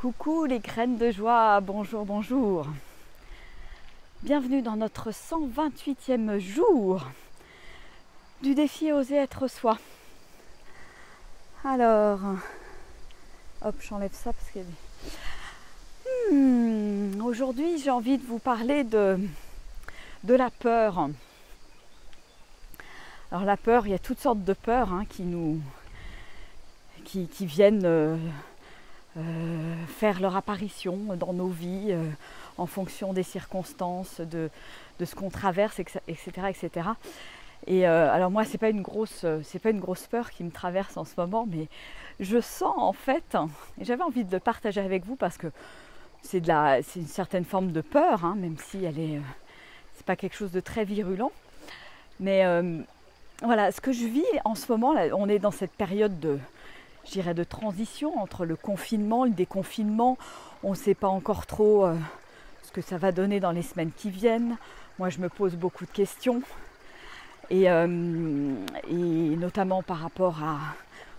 Coucou les graines de joie, bonjour, bonjour. Bienvenue dans notre 128e jour du défi Oser être soi. Alors, hop, j'enlève ça parce qu'il y a aujourd'hui, j'ai envie de vous parler de la peur. Alors la peur, il y a toutes sortes de peurs qui viennent faire leur apparition dans nos vies en fonction des circonstances, de ce qu'on traverse, etc. etc. Et alors moi, c'est pas une grosse peur qui me traverse en ce moment, mais je sens en fait, et j'avais envie de le partager avec vous parce que c'est une certaine forme de peur, même si c'est pas quelque chose de très virulent. Mais voilà, ce que je vis en ce moment, là, on est dans cette période de transition entre le confinement, le déconfinement. On ne sait pas encore trop ce que ça va donner dans les semaines qui viennent. Moi, je me pose beaucoup de questions. Et notamment par rapport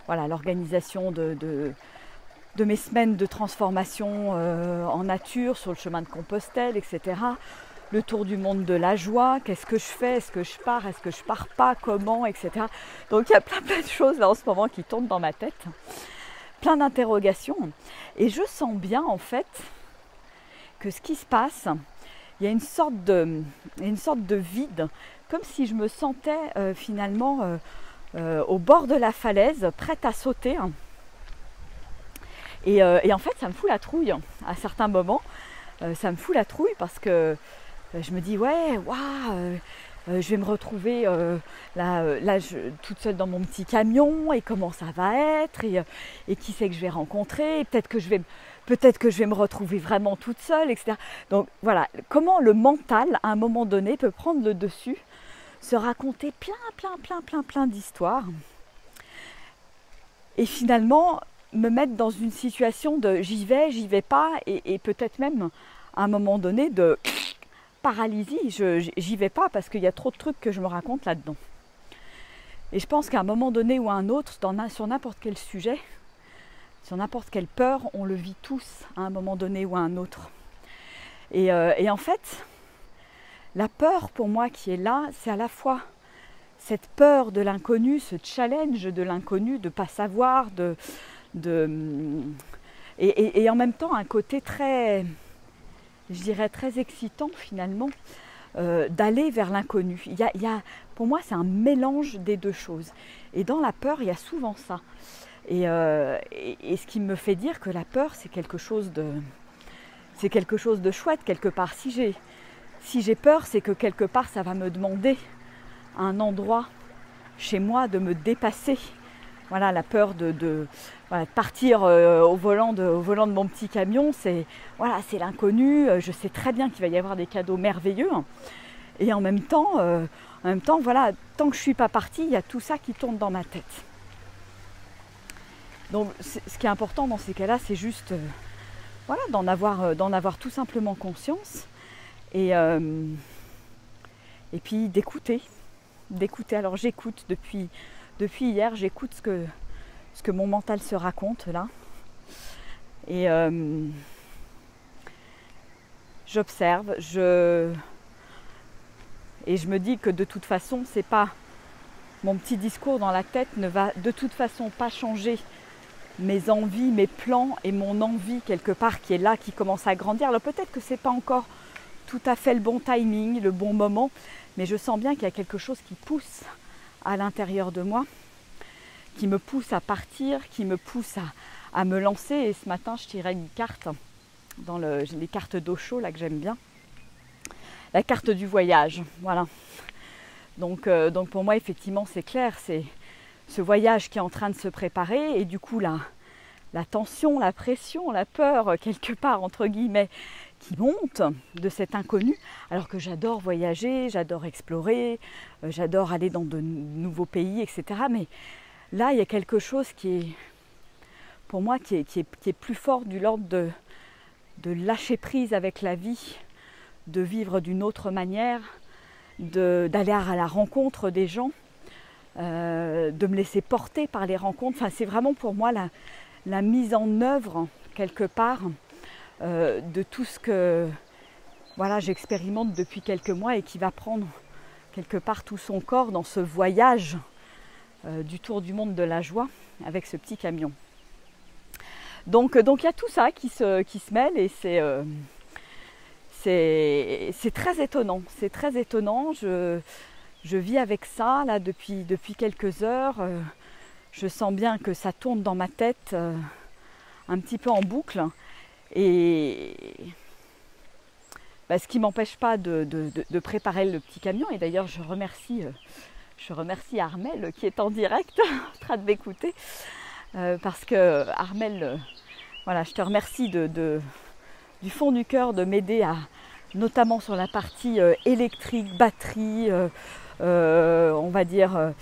à l'organisation de mes semaines de transformation en nature, sur le chemin de Compostelle, etc. Le tour du monde de la joie, qu'est-ce que je fais, est-ce que je pars pas, comment, etc. Donc il y a plein de choses là en ce moment qui tournent dans ma tête, plein d'interrogations. Et je sens bien en fait que ce qui se passe, il y a une sorte de vide, comme si je me sentais finalement au bord de la falaise, prête à sauter. Et en fait ça me fout la trouille à certains moments, ça me fout la trouille parce que je me dis je vais me retrouver toute seule dans mon petit camion et comment ça va être et qui c'est que je vais rencontrer et peut-être que je vais me retrouver vraiment toute seule, etc. Donc comment le mental à un moment donné peut prendre le dessus, se raconter plein d'histoires et finalement me mettre dans une situation de j'y vais pas et peut-être même à un moment donné de paralysie, j'y vais pas parce qu'il y a trop de trucs que je me raconte là-dedans. Et je pense qu'à un moment donné ou à un autre, sur n'importe quel sujet, sur n'importe quelle peur, on le vit tous à un moment donné ou à un autre. Et en fait, la peur pour moi qui est là, c'est à la fois cette peur de l'inconnu, ce challenge de l'inconnu, de ne pas savoir, et en même temps un côté très excitant finalement d'aller vers l'inconnu. Il y a, pour moi, c'est un mélange des deux choses. Et dans la peur, il y a souvent ça. Et ce qui me fait dire que la peur, c'est quelque chose de chouette quelque part. Si j'ai peur, c'est que quelque part, ça va me demander à un endroit chez moi de me dépasser. Voilà, la peur de partir au volant de mon petit camion, c'est l'inconnu. Je sais très bien qu'il va y avoir des cadeaux merveilleux. Et en même temps, tant que je ne suis pas partie, il y a tout ça qui tourne dans ma tête. Donc ce qui est important dans ces cas-là, c'est juste d'en avoir tout simplement conscience. Et puis d'écouter. Alors j'écoute depuis hier, j'écoute ce que mon mental se raconte là. Et j'observe, et je me dis que de toute façon, c'est pas mon petit discours dans la tête ne va de toute façon pas changer mes envies, mes plans et mon envie quelque part qui est là, qui commence à grandir. Alors peut-être que c'est pas encore tout à fait le bon timing, le bon moment, mais je sens bien qu'il y a quelque chose qui pousse à l'intérieur de moi, qui me pousse à partir, qui me pousse à me lancer. Et ce matin, je tirais une carte dans les cartes d'Osho là que j'aime bien, la carte du voyage. Voilà. Donc pour moi, effectivement, c'est clair, c'est ce voyage qui est en train de se préparer et du coup la tension, la pression, la peur, quelque part entre guillemets, qui monte de cet inconnu, alors que j'adore voyager, j'adore explorer, j'adore aller dans de nouveaux pays, etc. Mais là, il y a quelque chose qui est, pour moi, qui est plus fort du l'ordre de lâcher prise avec la vie, de vivre d'une autre manière, d'aller à la rencontre des gens, de me laisser porter par les rencontres. Enfin, c'est vraiment pour moi la mise en œuvre quelque part de tout ce que voilà, j'expérimente depuis quelques mois et qui va prendre quelque part tout son corps dans ce voyage du tour du monde de la joie avec ce petit camion. Donc il y a tout ça qui se mêle et c'est très étonnant. C'est très étonnant. Je vis avec ça là depuis quelques heures. Je sens bien que ça tourne dans ma tête un petit peu en boucle. Et ce qui ne m'empêche pas de préparer le petit camion. Et d'ailleurs, je remercie Armel qui est en direct en train de m'écouter. Parce que Armel, voilà, je te remercie du fond du cœur de m'aider notamment sur la partie électrique, batterie, on va dire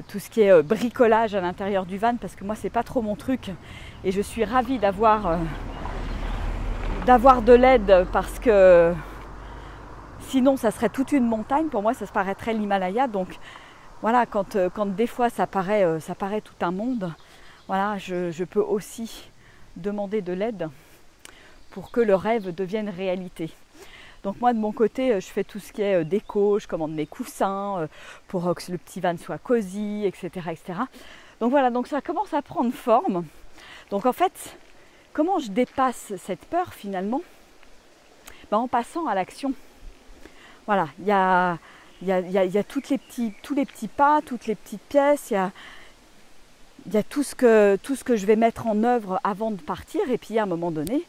tout ce qui est bricolage à l'intérieur du van, parce que moi c'est pas trop mon truc et je suis ravie d'avoir de l'aide, parce que sinon ça serait toute une montagne. Pour moi ça se paraîtrait l'Himalaya. Donc voilà, quand des fois ça paraît tout un monde, voilà, je peux aussi demander de l'aide pour que le rêve devienne réalité. Donc moi de mon côté, je fais tout ce qui est déco, je commande mes coussins pour que le petit van soit cosy, etc., etc. Donc voilà, donc ça commence à prendre forme. Donc en fait, comment je dépasse cette peur finalement? En passant à l'action. Voilà, il y a tous les petits pas, toutes les petites pièces, il y a tout ce que je vais mettre en œuvre avant de partir. Et puis à un moment donné,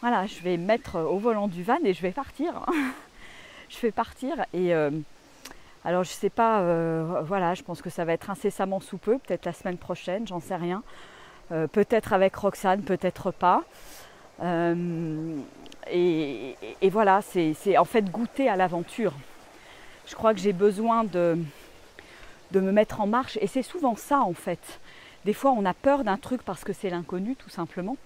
voilà, je vais me mettre au volant du van et je vais partir. Je vais partir et alors je sais pas, voilà, je pense que ça va être incessamment sous peu, peut-être la semaine prochaine, j'en sais rien. Peut-être avec Roxane, peut-être pas. Et voilà, c'est en fait goûter à l'aventure. Je crois que j'ai besoin de me mettre en marche et c'est souvent ça en fait. Des fois, on a peur d'un truc parce que c'est l'inconnu, tout simplement.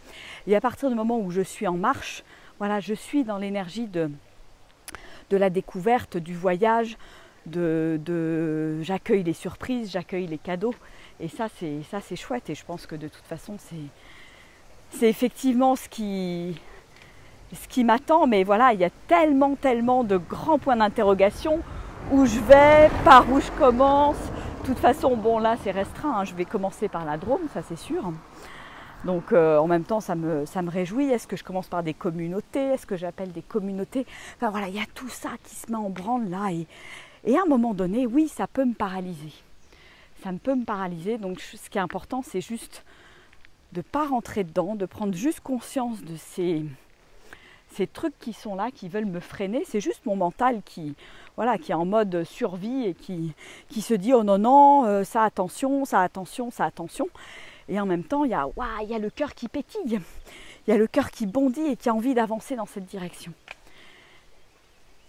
Et à partir du moment où je suis en marche, voilà, je suis dans l'énergie de la découverte, du voyage, j'accueille les surprises, j'accueille les cadeaux. Et ça, c'est chouette. Et je pense que de toute façon, c'est effectivement ce qui m'attend. Mais voilà, il y a tellement de grands points d'interrogation. Où je vais, par où je commence. De toute façon, bon là c'est restreint, hein. Je vais commencer par la Drôme, ça c'est sûr. Donc en même temps ça me réjouit. Est-ce que je commence par des communautés? Est-ce que j'appelle des communautés? Enfin voilà, il y a tout ça qui se met en branle là. Et à un moment donné, oui, ça peut me paralyser. Ça peut me paralyser. Donc ce qui est important, c'est juste de ne pas rentrer dedans, de prendre juste conscience de ces trucs qui sont là, qui veulent me freiner. C'est juste mon mental qui est en mode survie et qui se dit oh non, ça attention. Et en même temps, il y a le cœur qui pétille, il y a le cœur qui bondit et qui a envie d'avancer dans cette direction.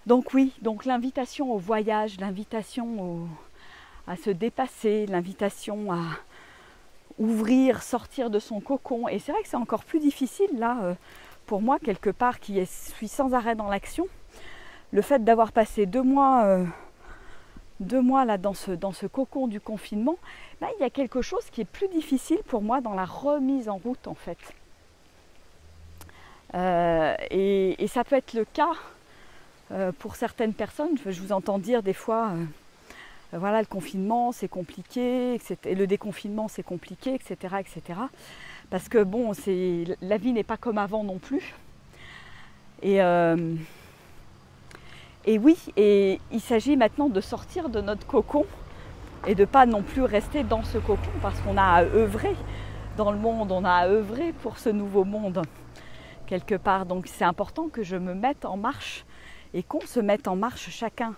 Donc oui, donc l'invitation au voyage, l'invitation à se dépasser, l'invitation à ouvrir, sortir de son cocon. Et c'est vrai que c'est encore plus difficile là, pour moi, quelque part, qui suis sans arrêt dans l'action. Le fait d'avoir passé 2 mois là, dans ce cocon du confinement, il y a quelque chose qui est plus difficile pour moi dans la remise en route en fait. Et ça peut être le cas pour certaines personnes. Je vous entends dire des fois, voilà, le confinement c'est compliqué, et le déconfinement c'est compliqué, etc., etc. Parce que bon, la vie n'est pas comme avant non plus. Et oui, et il s'agit maintenant de sortir de notre cocon et de ne pas non plus rester dans ce cocon, parce qu'on a à œuvrer dans le monde, on a à œuvrer pour ce nouveau monde quelque part. Donc c'est important que je me mette en marche et qu'on se mette en marche chacun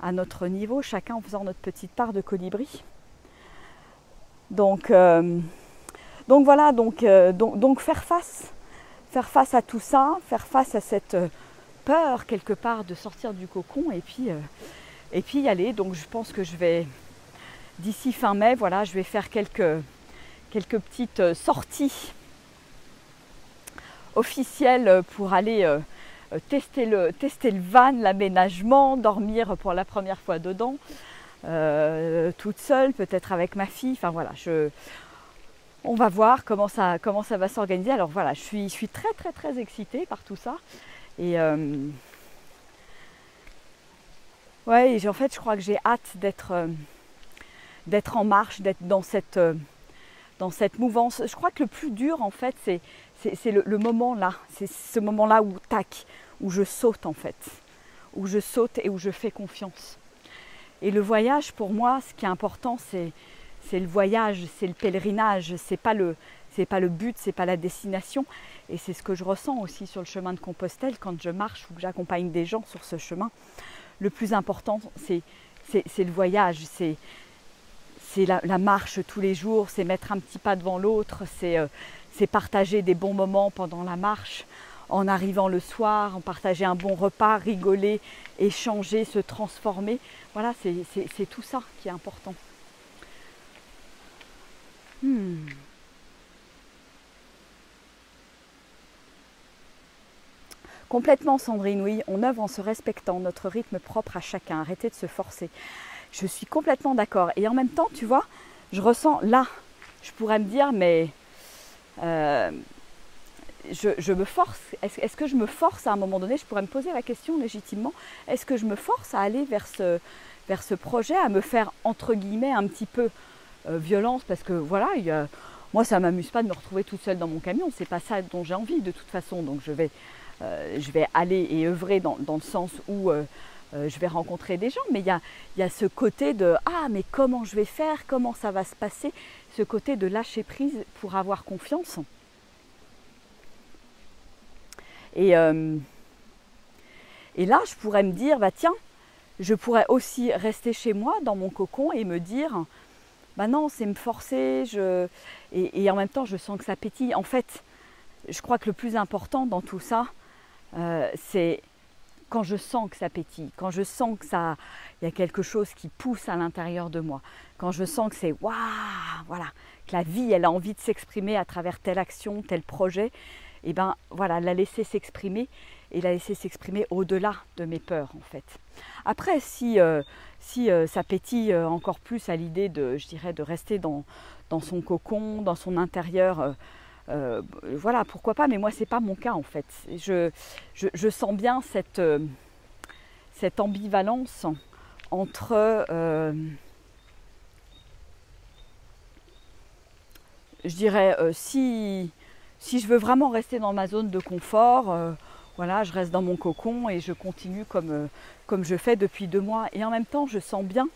à notre niveau, chacun en faisant notre petite part de colibri. Donc voilà, donc faire face à tout ça, faire face à cette peur quelque part de sortir du cocon et puis y aller. Donc je pense que je vais, d'ici fin mai, voilà, je vais faire quelques petites sorties officielles pour aller tester le van, l'aménagement, dormir pour la première fois dedans, toute seule, peut-être avec ma fille. Enfin voilà, On va voir comment ça va s'organiser. Alors voilà, je suis très très très excitée par tout ça. Et ouais, et en fait, je crois que j'ai hâte d'être en marche, d'être dans cette mouvance. Je crois que le plus dur, en fait, c'est le moment là. C'est ce moment-là où tac, où je saute en fait, où je saute et où je fais confiance. Et le voyage, pour moi, ce qui est important, c'est le voyage, c'est le pèlerinage, c'est pas le but, c'est pas la destination. Et c'est ce que je ressens aussi sur le chemin de Compostelle quand je marche ou que j'accompagne des gens sur ce chemin. Le plus important, c'est le voyage, c'est la marche tous les jours, c'est mettre un petit pas devant l'autre, c'est partager des bons moments pendant la marche, en arrivant le soir, en partager un bon repas, rigoler, échanger, se transformer. Voilà, c'est tout ça qui est important. Complètement, Sandrine, oui, on œuvre en se respectant, notre rythme propre à chacun, arrêtez de se forcer. Je suis complètement d'accord. Et en même temps, tu vois, je ressens là, je pourrais me dire, mais je me force. Est-ce que je me force à un moment donné? Je pourrais me poser la question légitimement. Est-ce que je me force à aller vers ce projet, à me faire, entre guillemets, un petit peu violence? Parce que voilà, moi, ça ne m'amuse pas de me retrouver toute seule dans mon camion. C'est pas ça dont j'ai envie de toute façon. Donc, je vais aller et œuvrer dans le sens où je vais rencontrer des gens, mais il y a ce côté de « Ah, mais comment je vais faire? Comment ça va se passer ?» Ce côté de lâcher prise pour avoir confiance. Et là, je pourrais me dire « Bah tiens, je pourrais aussi rester chez moi, dans mon cocon, et me dire « Bah non, c'est me forcer. » Et en même temps, je sens que ça pétille. En fait, je crois que le plus important dans tout ça, c'est quand je sens que ça pétille, quand je sens que il y a quelque chose qui pousse à l'intérieur de moi, quand je sens que c'est waouh, voilà, que la vie, elle a envie de s'exprimer à travers telle action, tel projet, et ben voilà, la laisser s'exprimer et la laisser s'exprimer au-delà de mes peurs en fait. Après, si ça pétille encore plus à l'idée je dirais, de rester dans son cocon, dans son intérieur. Voilà, pourquoi pas, mais moi c'est pas mon cas en fait. Je sens bien cette ambivalence entre je dirais si je veux vraiment rester dans ma zone de confort, voilà, je reste dans mon cocon et je continue comme je fais depuis 2 mois, et en même temps je sens bien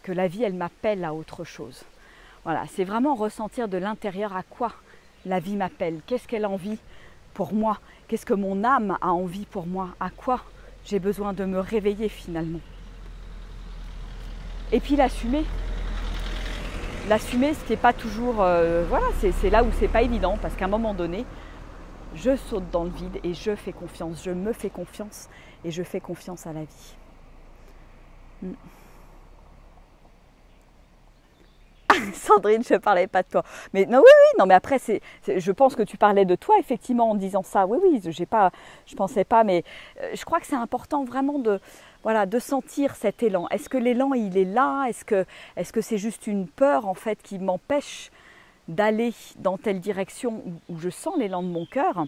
que la vie elle m'appelle à autre chose. Voilà, c'est vraiment ressentir de l'intérieur à quoi la vie m'appelle, qu'est-ce qu'elle a envie pour moi, qu'est-ce que mon âme a envie pour moi, à quoi j'ai besoin de me réveiller finalement. Et puis l'assumer, ce qui n'est pas toujours, voilà, c'est là où c'est pas évident, parce qu'à un moment donné, je saute dans le vide et je fais confiance, je me fais confiance et je fais confiance à la vie. Sandrine, je ne parlais pas de toi. Mais non, oui, non, mais après, je pense que tu parlais de toi, effectivement, en disant ça. Oui, je pensais pas, mais je crois que c'est important vraiment de sentir cet élan. Est-ce que l'élan, il est là? Est-ce que c'est juste une peur, en fait, qui m'empêche d'aller dans telle direction où je sens l'élan de mon cœur?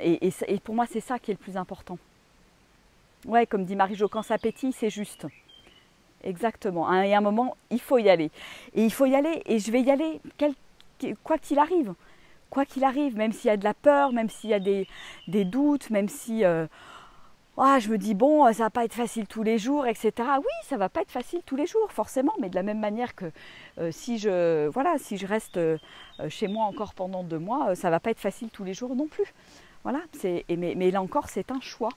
Et pour moi, c'est ça qui est le plus important. Ouais, comme dit Marie-Jo, quand ça pétille, c'est juste. Exactement. Et à un moment, il faut y aller. Et il faut y aller, et je vais y aller quoi qu'il arrive. Quoi qu'il arrive, même s'il y a de la peur, même s'il y a des doutes, même si je me dis, bon, ça va pas être facile tous les jours, etc. Oui, ça va pas être facile tous les jours, forcément, mais de la même manière que si je reste chez moi encore pendant 2 mois, ça va pas être facile tous les jours non plus. Voilà, mais là encore, c'est un choix.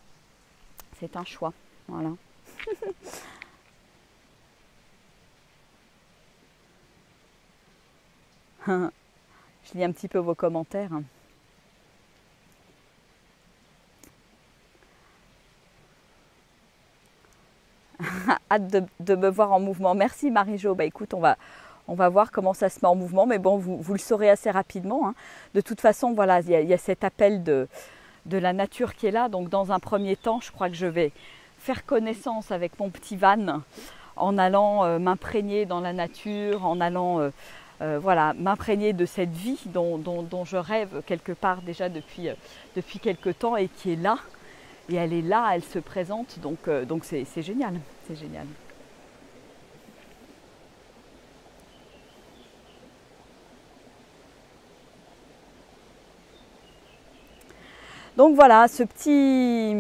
C'est un choix. Voilà. Je lis un petit peu vos commentaires. Hâte de me voir en mouvement. Merci Marie-Jo. Bah écoute, on va voir comment ça se met en mouvement, mais bon, vous le saurez assez rapidement. Hein. De toute façon, voilà, il y a cet appel de la nature qui est là. Donc dans un premier temps, je crois que je vais faire connaissance avec mon petit van en allant m'imprégner dans la nature, en allant voilà, m'imprégner de cette vie dont je rêve quelque part déjà depuis quelque temps et qui est là. Et elle est là, elle se présente, donc c'est génial, c'est génial. Donc voilà, ce petit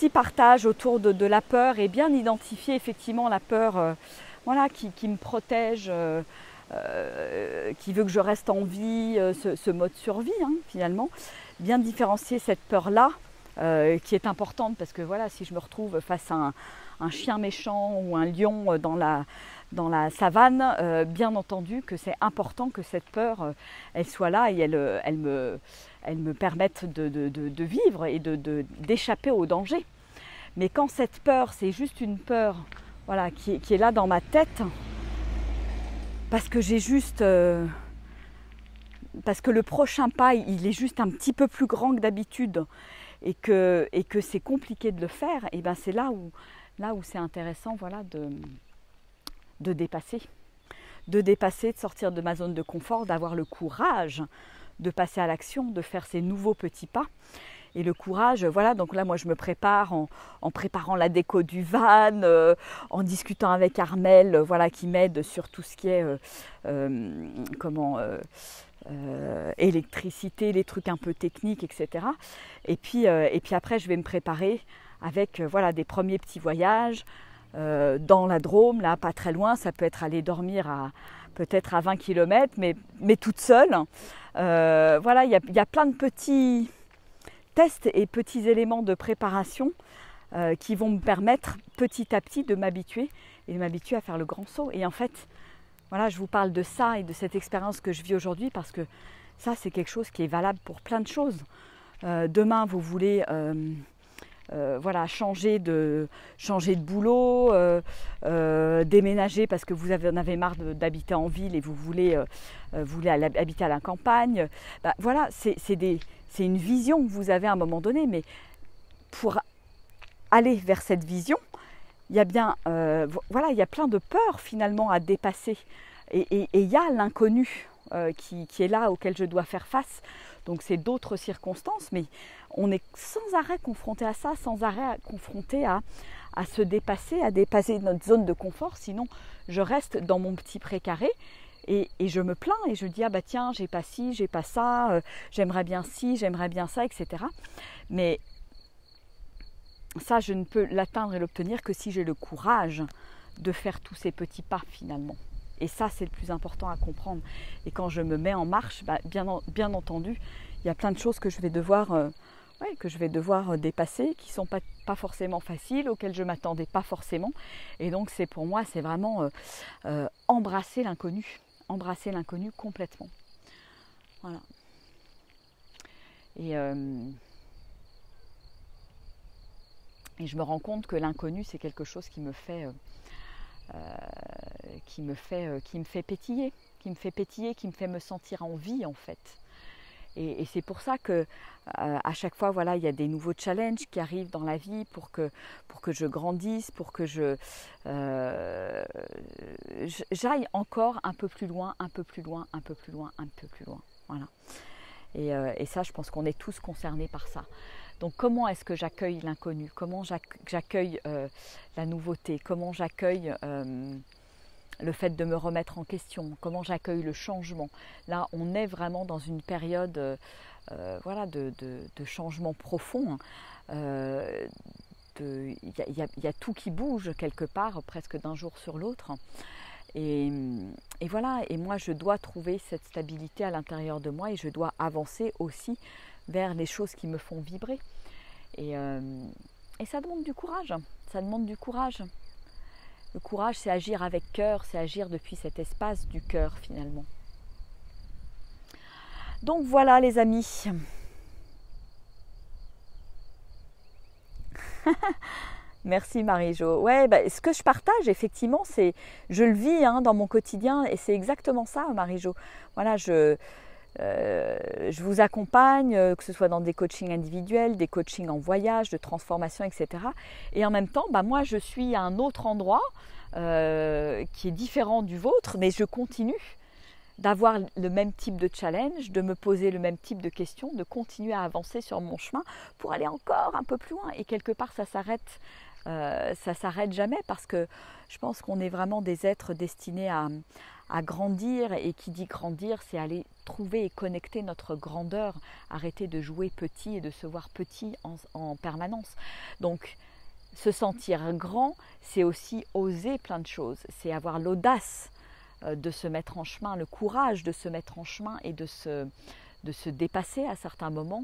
partage autour de la peur et bien identifier effectivement la peur voilà, qui me protège, qui veut que je reste en vie, ce mode survie hein, finalement. Bien différencier cette peur-là qui est importante parce que voilà, si je me retrouve face à un chien méchant ou un lion dans la savane, bien entendu que c'est important que cette peur, elle soit là et elle me permette de vivre et d'échapper au danger. Mais quand cette peur, c'est juste une peur voilà, qui est là dans ma tête, parce que j'ai juste... parce que le prochain pas, il est juste un petit peu plus grand que d'habitude et que c'est compliqué de le faire, et ben c'est là où c'est intéressant voilà, de dépasser. De sortir de ma zone de confort, d'avoir le courage de passer à l'action, de faire ces nouveaux petits pas. Et le courage, voilà, donc là moi je me prépare en préparant la déco du van, en discutant avec Armel, voilà, qui m'aide sur tout ce qui est électricité, les trucs un peu techniques, etc. Et puis après je vais me préparer avec voilà, des premiers petits voyages dans la Drôme, là pas très loin, ça peut être aller dormir peut-être à 20 km, mais toute seule. Voilà, il y a plein de petits tests et petits éléments de préparation qui vont me permettre petit à petit de m'habituer à faire le grand saut. Et en fait, voilà, je vous parle de ça et de cette expérience que je vis aujourd'hui parce que ça, c'est quelque chose qui est valable pour plein de choses. Demain, vous voulez voilà, changer de boulot, déménager parce que vous en avez marre d'habiter en ville et vous voulez habiter à la campagne. Ben, voilà, c'est une vision que vous avez à un moment donné, mais pour aller vers cette vision, il y a bien, voilà, il y a plein de peurs finalement à dépasser. Et il y a l'inconnu qui est là, auquel je dois faire face. Donc c'est d'autres circonstances, mais on est sans arrêt confronté à ça, sans arrêt confronté à se dépasser, à dépasser notre zone de confort. Sinon, je reste dans mon petit précaré et je me plains et je dis « Ah bah tiens, j'ai pas ci, j'ai pas ça, j'aimerais bien ci, j'aimerais bien ça, etc. » Mais ça, je ne peux l'atteindre et l'obtenir que si j'ai le courage de faire tous ces petits pas finalement. Et ça, c'est le plus important à comprendre. Et quand je me mets en marche, bah, bien entendu, il y a plein de choses que je vais devoir, dépasser, qui ne sont pas forcément faciles, auxquelles je ne m'attendais pas forcément. Et donc, pour moi, c'est vraiment embrasser l'inconnu complètement. Voilà. Et je me rends compte que l'inconnu, c'est quelque chose qui me fait pétiller, qui me fait me sentir en vie en fait. Et c'est pour ça que à chaque fois, voilà, il y a des nouveaux challenges qui arrivent dans la vie pour que je grandisse, pour que j'aille encore un peu plus loin, voilà. Et ça, je pense qu'on est tous concernés par ça. Donc comment est-ce que j'accueille l'inconnu? Comment j'accueille la nouveauté? Comment j'accueille le fait de me remettre en question? Comment j'accueille le changement? Là, on est vraiment dans une période voilà, de changement profond. Il y a tout qui bouge quelque part, presque d'un jour sur l'autre. Et voilà, et moi je dois trouver cette stabilité à l'intérieur de moi et je dois avancer aussi vers les choses qui me font vibrer. Et ça demande du courage, Le courage, c'est agir avec cœur, c'est agir depuis cet espace du cœur finalement. Donc voilà les amis. Merci Marie-Jo. Ouais, bah, ce que je partage effectivement, je le vis dans mon quotidien et c'est exactement ça Marie-Jo. Voilà, je je vous accompagne, que ce soit dans des coachings individuels, des coachings en voyage, de transformation, etc. Et en même temps, moi, je suis à un autre endroit qui est différent du vôtre, mais je continue d'avoir le même type de challenge, de me poser le même type de questions, de continuer à avancer sur mon chemin pour aller encore un peu plus loin. Et quelque part, ça s'arrête jamais, parce que je pense qu'on est vraiment des êtres destinés à grandir, et qui dit grandir, c'est aller trouver et connecter notre grandeur, arrêter de jouer petit et de se voir petit en permanence. Donc, se sentir grand, c'est aussi oser plein de choses, c'est avoir l'audace de se mettre en chemin, le courage de se mettre en chemin et de se dépasser à certains moments,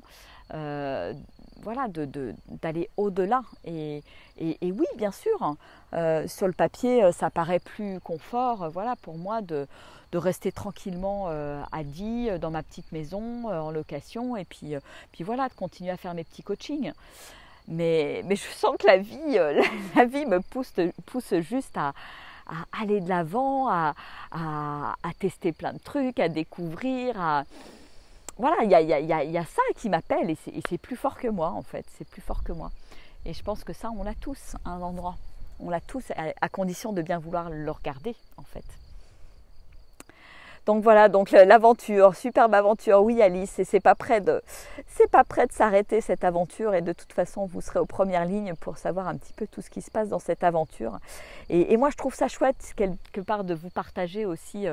voilà, d'aller au-delà. Et oui, bien sûr, sur le papier, ça paraît plus confort, voilà, pour moi, de rester tranquillement à Die, dans ma petite maison, en location, et puis voilà, de continuer à faire mes petits coachings. Mais je sens que la vie me pousse juste à aller de l'avant, à tester plein de trucs, à découvrir, voilà, il y a ça qui m'appelle, et c'est plus fort que moi, en fait, c'est plus fort que moi. Et je pense que ça, on l'a tous à un endroit. On l'a tous, à condition de bien vouloir le regarder, en fait. Donc voilà, donc l'aventure, superbe aventure, oui Alice, et c'est pas prêt de s'arrêter, cette aventure, et de toute façon vous serez aux premières lignes pour savoir un petit peu tout ce qui se passe dans cette aventure. Et moi je trouve ça chouette quelque part de vous partager aussi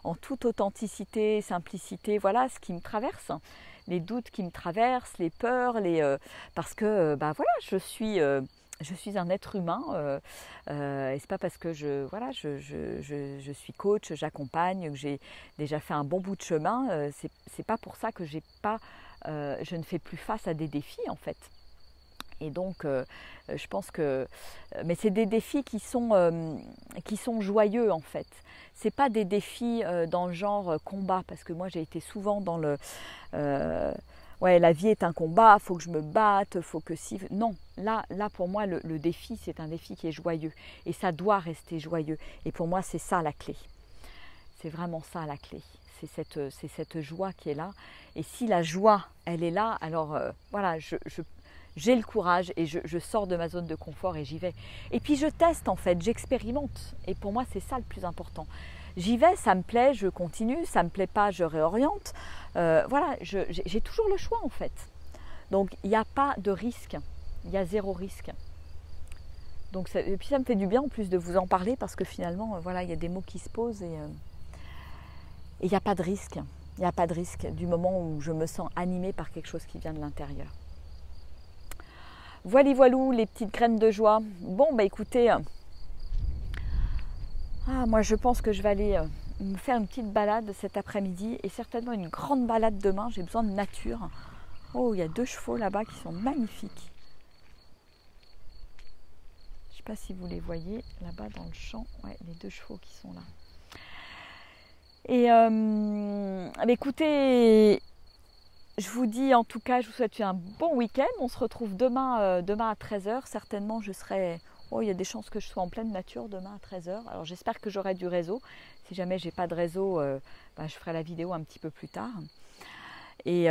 en toute authenticité, simplicité, voilà ce qui me traverse, les doutes qui me traversent, les peurs, parce que voilà, je suis un être humain, et c'est pas parce que je suis coach, j'accompagne, que j'ai déjà fait un bon bout de chemin, c'est pas pour ça que je ne fais plus face à des défis, en fait. Et donc, je pense que, mais c'est des défis qui sont joyeux, en fait. C'est pas des défis dans le genre combat, parce que moi j'ai été souvent dans le ouais, la vie est un combat, faut que je me batte, faut que si... Non, là pour moi, le défi, c'est un défi qui est joyeux. Et ça doit rester joyeux. Et pour moi, c'est ça la clé. C'est vraiment ça la clé. C'est cette joie qui est là. Et si la joie, elle est là, alors voilà, j'ai le courage et je sors de ma zone de confort et j'y vais. Et puis je teste, en fait, j'expérimente. Et pour moi, c'est ça le plus important. J'y vais, ça me plaît, je continue, ça ne me plaît pas, je réoriente. Voilà, j'ai toujours le choix, en fait. Donc il n'y a pas de risque, il y a zéro risque. Donc et puis ça me fait du bien en plus de vous en parler, parce que finalement, voilà, il y a des mots qui se posent, et il n'y a pas de risque. Il n'y a pas de risque du moment où je me sens animée par quelque chose qui vient de l'intérieur. Voilou, les petites graines de joie. Bon, écoutez, moi je pense que je vais aller me faire une petite balade cet après-midi, et certainement une grande balade demain. J'ai besoin de nature. Oh, il y a 2 chevaux là-bas qui sont magnifiques. Je ne sais pas si vous les voyez là-bas dans le champ. Ouais, les 2 chevaux qui sont là. Et écoutez, je vous dis en tout cas, je vous souhaite un bon week-end. On se retrouve demain à 13h. Certainement, je serai... Oh, il y a des chances que je sois en pleine nature demain à 13h. Alors j'espère que j'aurai du réseau. Si jamais j'ai pas de réseau, je ferai la vidéo un petit peu plus tard. Et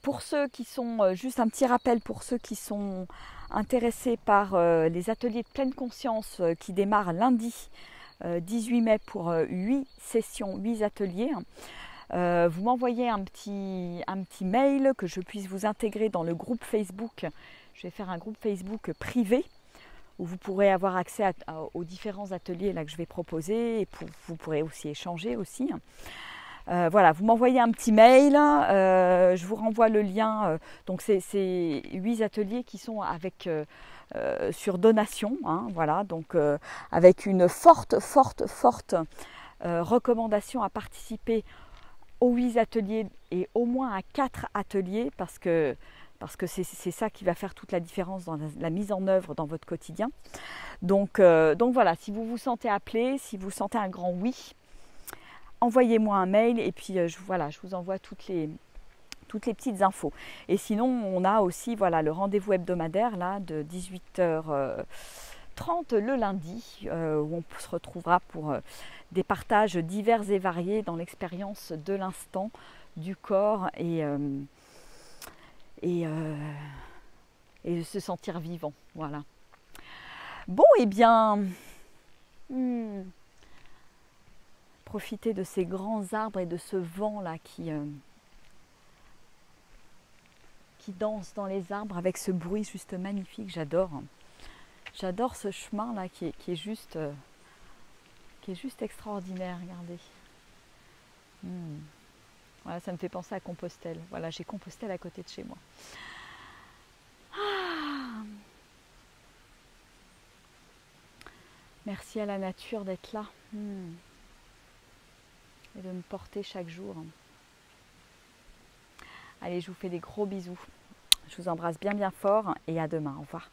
pour ceux qui sont, juste un petit rappel pour ceux qui sont intéressés par les ateliers de pleine conscience qui démarrent lundi 18 mai pour 8 sessions, 8 ateliers. Vous m'envoyez un petit mail, que je puisse vous intégrer dans le groupe Facebook. Je vais faire un groupe Facebook privé où vous pourrez avoir accès aux différents ateliers là que je vais proposer, et vous pourrez aussi échanger aussi. Voilà, vous m'envoyez un petit mail, je vous renvoie le lien. Donc c'est 8 ateliers qui sont avec sur donation, hein, voilà, donc avec une forte recommandation à participer aux 8 ateliers, et au moins à 4 ateliers, parce que c'est ça qui va faire toute la différence dans la mise en œuvre dans votre quotidien. Donc voilà, si vous vous sentez appelé, si vous sentez un grand oui, envoyez-moi un mail, et puis je vous envoie toutes les petites infos. Et sinon, on a aussi le rendez-vous hebdomadaire là, de 18h30 30 le lundi, où on se retrouvera pour des partages divers et variés dans l'expérience de l'instant, du corps et de se sentir vivant. Voilà. Bon, eh bien, profitez de ces grands arbres et de ce vent là qui danse dans les arbres avec ce bruit juste magnifique. J'adore ce chemin là qui est juste extraordinaire. Regardez. Voilà, ça me fait penser à Compostelle. Voilà, j'ai Compostelle à côté de chez moi. Merci à la nature d'être là et de me porter chaque jour. Allez, je vous fais des gros bisous. Je vous embrasse bien bien fort et à demain. Au revoir.